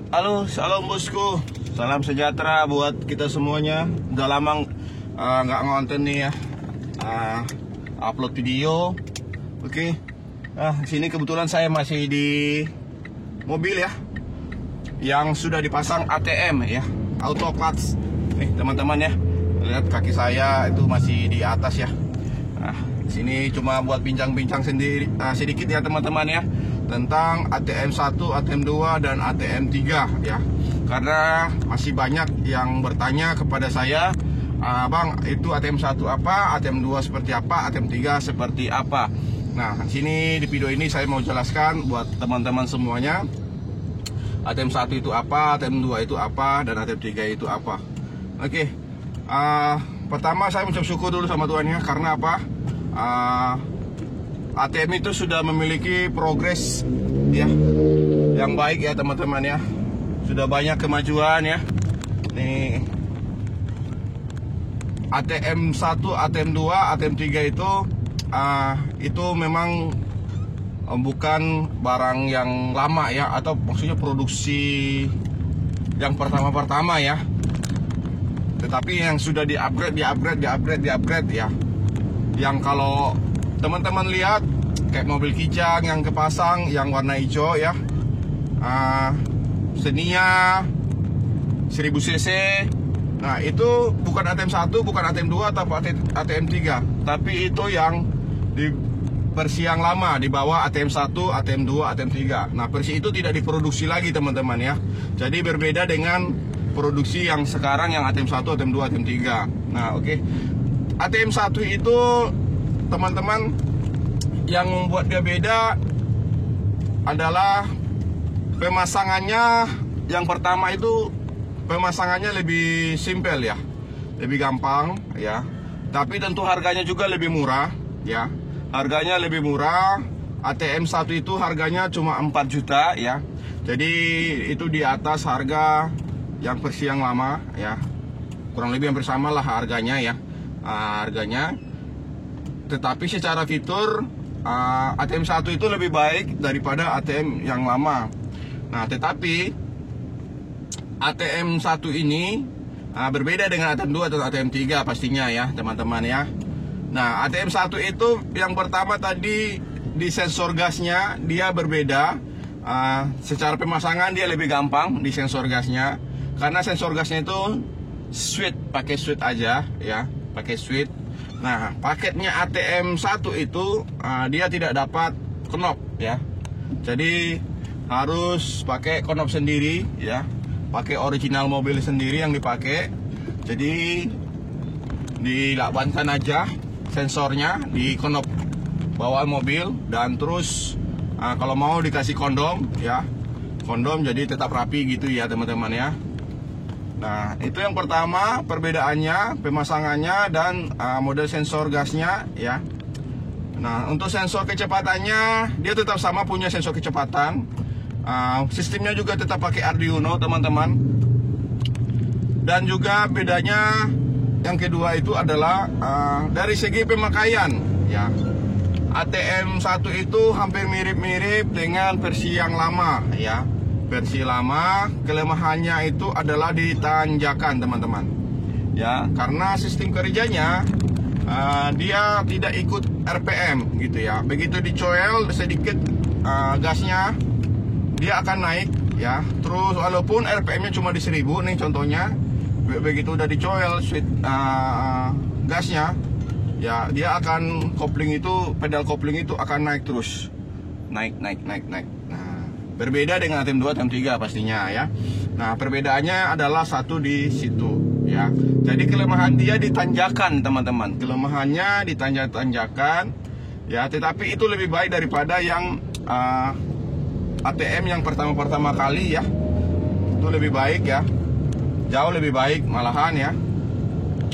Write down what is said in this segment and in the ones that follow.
Halo, salam bosku. Salam sejahtera buat kita semuanya. Udah lama nggak ngonten nih ya, upload video. Oke. Sini kebetulan saya masih di mobil ya, yang sudah dipasang ATM ya, auto clutch. Nih teman-teman ya, lihat kaki saya itu masih di atas ya. Sini cuma buat bincang-bincang sendiri sedikit ya teman-teman ya, tentang ATM 1, ATM 2, dan ATM 3 ya. Karena masih banyak yang bertanya kepada saya, Bang, itu ATM 1 apa, ATM 2 seperti apa, ATM 3 seperti apa. Nah, sini di video ini saya mau jelaskan buat teman-teman semuanya, ATM 1 itu apa, ATM 2 itu apa, dan ATM 3 itu apa. Oke. Pertama saya mengucap syukur dulu sama Tuhan ya, karena apa? ATM itu sudah memiliki progres ya, yang baik ya teman-teman ya. Sudah banyak kemajuan ya. Nih, ATM 1, ATM 2, ATM 3 itu memang bukan barang yang lama ya, atau maksudnya produksi yang pertama-pertama ya. Tetapi yang sudah di-upgrade ya. Yang kalau teman-teman lihat kayak mobil Kijang yang kepasang yang warna hijau ya, Xenia 1000 cc. Nah, itu bukan ATM 1, bukan ATM 2 atau ATM 3, tapi itu yang di versi yang lama, di bawah ATM 1, ATM 2, ATM 3. Nah, versi itu tidak diproduksi lagi teman-teman ya. Jadi berbeda dengan produksi yang sekarang yang ATM 1, ATM 2, ATM 3. Nah, oke. ATM 1 itu teman-teman, yang membuat dia beda adalah pemasangannya. Yang pertama itu pemasangannya lebih simpel ya, lebih gampang ya. Tapi tentu harganya juga lebih murah ya. Harganya lebih murah. ATM 1 itu harganya cuma 4 juta ya. Jadi itu di atas harga yang versi yang lama ya. Kurang lebih hampir sama lah harganya ya. Harganya. Tetapi secara fitur ATM 1 itu lebih baik daripada ATM yang lama. Nah, tetapi ATM 1 ini berbeda dengan ATM 2 atau ATM 3 pastinya ya teman-teman ya. Nah, ATM 1 itu yang pertama tadi di sensor gasnya dia berbeda. Secara pemasangan dia lebih gampang di sensor gasnya, karena sensor gasnya itu switch, pakai switch aja ya, pakai switch. Nah, paketnya ATM 1 itu dia tidak dapat knob ya. Jadi harus pakai knob sendiri ya. Pakai original mobil sendiri yang dipakai. Jadi dilakbankan aja sensornya di knob bawaan mobil, dan terus kalau mau dikasih kondom ya. Kondom jadi tetap rapi gitu ya teman-teman ya. Nah, itu yang pertama perbedaannya, pemasangannya dan model sensor gasnya ya. Nah, untuk sensor kecepatannya dia tetap sama, punya sensor kecepatan. Sistemnya juga tetap pakai Arduino teman-teman. Dan juga bedanya yang kedua itu adalah dari segi pemakaian ya. ATM 1 itu hampir mirip-mirip dengan versi yang lama ya. Versi lama, kelemahannya itu adalah di tanjakan teman-teman ya, karena sistem kerjanya dia tidak ikut RPM gitu ya. Begitu dicoel sedikit gasnya, dia akan naik ya. Terus walaupun RPM-nya cuma di 1000 nih contohnya, begitu udah dicoel gasnya ya, dia akan kopling itu, pedal kopling itu akan naik terus, naik. Nah, berbeda dengan ATM 2, ATM 3 pastinya ya. Nah, perbedaannya adalah satu di situ ya. Jadi kelemahan dia di tanjakan teman-teman. Kelemahannya di tanjakan ya, tetapi itu lebih baik daripada yang ATM yang pertama kali ya. Itu lebih baik ya. Jauh lebih baik malahan ya.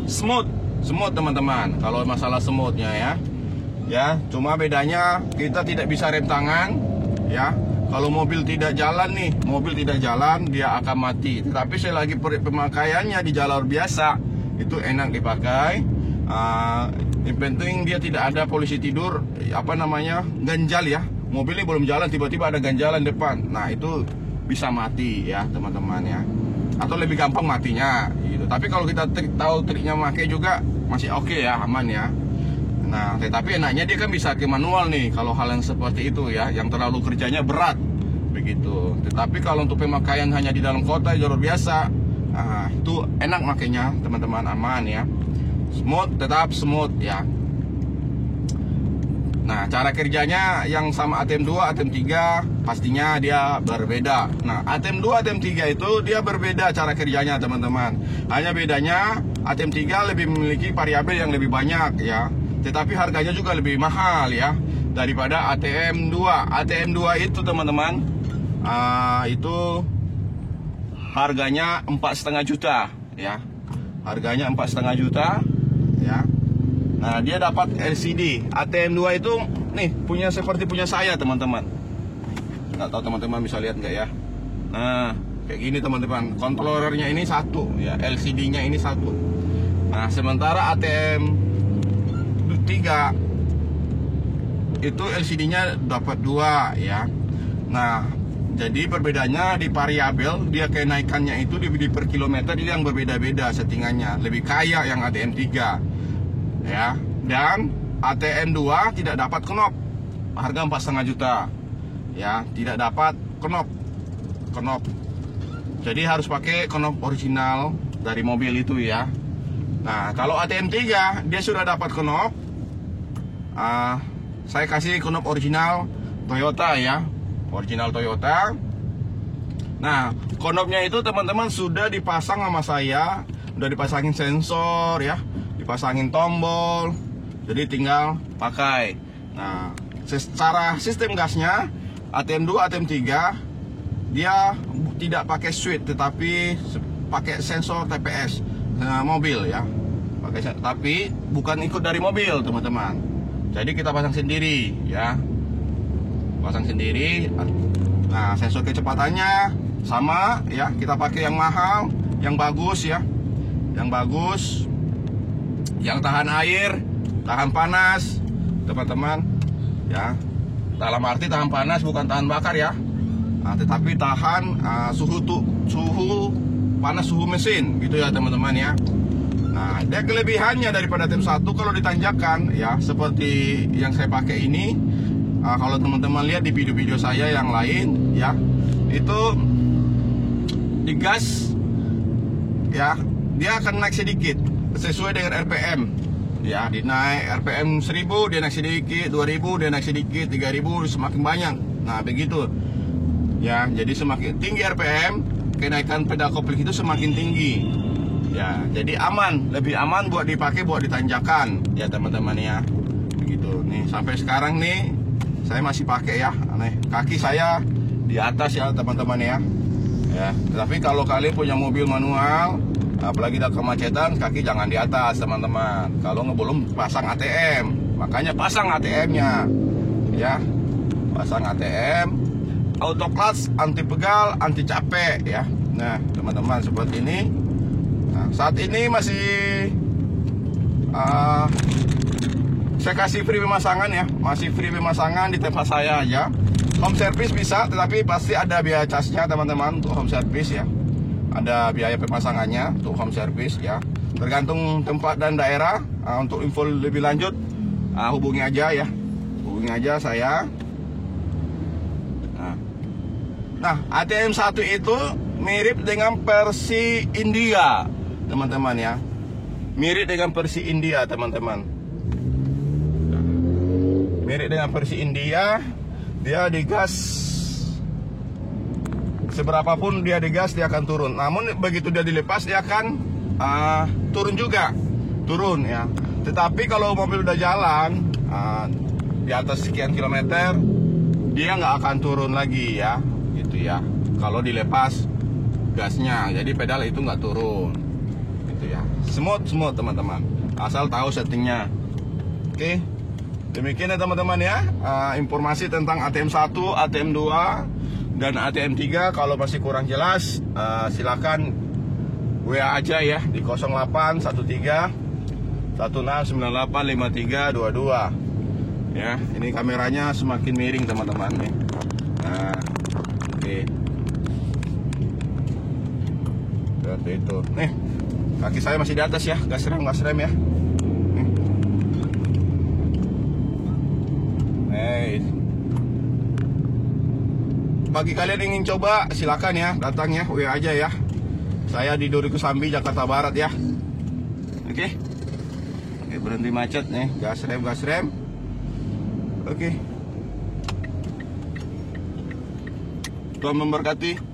Smooth teman-teman. Kalau masalah smoothnya ya. Ya, cuma bedanya kita tidak bisa rem tangan ya. Kalau mobil tidak jalan nih, dia akan mati. Tetapi selagi pemakaiannya di jalur biasa, itu enak dipakai. Yang penting dia tidak ada polisi tidur, ganjal ya. Mobil ini belum jalan, tiba-tiba ada ganjalan depan. Nah, itu bisa mati ya teman-teman ya, atau lebih gampang matinya gitu. Tapi kalau kita tahu triknya memakai juga masih oke ya, aman ya. Nah, tetapi enaknya dia kan bisa ke manual nih kalau hal yang seperti itu ya, yang terlalu kerjanya berat begitu. Tetapi kalau untuk pemakaian hanya di dalam kota jalur biasa, itu enak makainya teman-teman, aman ya, smooth, tetap smooth ya. Nah, cara kerjanya yang sama ATM 2, ATM 3 pastinya dia berbeda. Nah, ATM 2, ATM 3 itu dia berbeda cara kerjanya teman-teman. Hanya bedanya ATM 3 lebih memiliki variabel yang lebih banyak ya, tetapi harganya juga lebih mahal ya daripada ATM 2. ATM 2 itu teman-teman, itu harganya 4,5 juta ya. Harganya 4,5 juta ya. Nah, dia dapat LCD. ATM 2 itu nih punya seperti punya saya teman-teman. Nggak tahu teman-teman bisa lihat nggak ya. Nah, kayak gini teman-teman. Controllernya ini satu ya, LCD-nya ini satu. Nah, sementara ATM 3 itu LCD-nya dapat 2 ya. Nah, jadi perbedaannya di variabel, dia kenaikannya itu di per kilometer ini yang berbeda-beda settingannya. Lebih kaya yang ATM 3 ya. Dan ATM 2 tidak dapat knop, harga 4,5 juta ya, tidak dapat knop. Jadi harus pakai knop original dari mobil itu ya. Nah, kalau ATM 3 dia sudah dapat knop. Saya kasih knop original Toyota ya, original Toyota. Nah, knopnya itu teman-teman sudah dipasang sama saya, udah dipasangin sensor ya, dipasangin tombol, jadi tinggal pakai. Nah, secara sistem gasnya ATM 2, ATM 3 dia tidak pakai switch, tetapi pakai sensor TPS mobil ya, tapi bukan ikut dari mobil teman-teman. Jadi kita pasang sendiri ya, pasang sendiri. Nah, sensor kecepatannya sama ya, kita pakai yang mahal, yang bagus ya, yang bagus, yang tahan air, tahan panas teman-teman ya. Dalam arti tahan panas bukan tahan bakar ya, tetapi tahan suhu panas, suhu mesin gitu ya teman-teman ya. Nah, dia kelebihannya daripada ATM 1 kalau ditanjakan ya, seperti yang saya pakai ini. Kalau teman-teman lihat di video-video saya yang lain ya, itu digas ya, dia akan naik sedikit sesuai dengan RPM ya. Dinaik RPM 1000 dia naik sedikit, 2000 dia naik sedikit, 3000 semakin banyak. Nah, begitu ya. Jadi semakin tinggi RPM, kenaikan pedal kopling itu semakin tinggi ya. Jadi aman, lebih aman buat dipakai buat ditanjakan ya teman-teman ya. Begitu nih, sampai sekarang nih saya masih pakai ya. Kaki saya di atas ya teman-teman ya. Tapi kalau kalian punya mobil manual, apalagi dalam kemacetan, kaki jangan di atas teman-teman. Kalau belum pasang ATM, makanya pasang ATM-nya ya. Pasang ATM, auto clutch, anti pegal, anti capek ya. Nah teman-teman, seperti ini. Nah, saat ini masih saya kasih free pemasangan ya, masih free pemasangan di tempat saya aja. Home service bisa, tetapi pasti ada biaya casnya teman-teman untuk home service ya. Ada biaya pemasangannya untuk home service ya, tergantung tempat dan daerah. Untuk info lebih lanjut hubungi aja ya, hubungi aja saya. Nah, ATM 1 itu mirip dengan versi India teman-teman ya, mirip dengan versi India teman-teman, mirip dengan versi India. Dia digas seberapapun dia digas, dia akan turun. Namun begitu dia dilepas, dia akan turun juga, turun ya. Tetapi kalau mobil udah jalan di atas sekian kilometer, dia nggak akan turun lagi ya, gitu ya. Kalau dilepas gasnya, jadi pedal itu nggak turun, gitu ya. Smooth teman-teman, asal tahu settingnya. Oke, demikian ya teman-teman ya, informasi tentang ATM 1, ATM 2 dan ATM 3. Kalau masih kurang jelas, silakan WA aja ya di 0813 16985322 ya. Ini kameranya semakin miring teman-teman nih. Nah, oke. seperti itu. Nih, kaki saya masih di atas ya, gas rem ya. Nih. Bagi kalian yang ingin coba, silakan ya, datang ya, WA aja ya. Saya di Duri Kosambi, Jakarta Barat ya. Oke. Oke, berhenti macet nih, gas rem. Oke. Tuhan memberkati.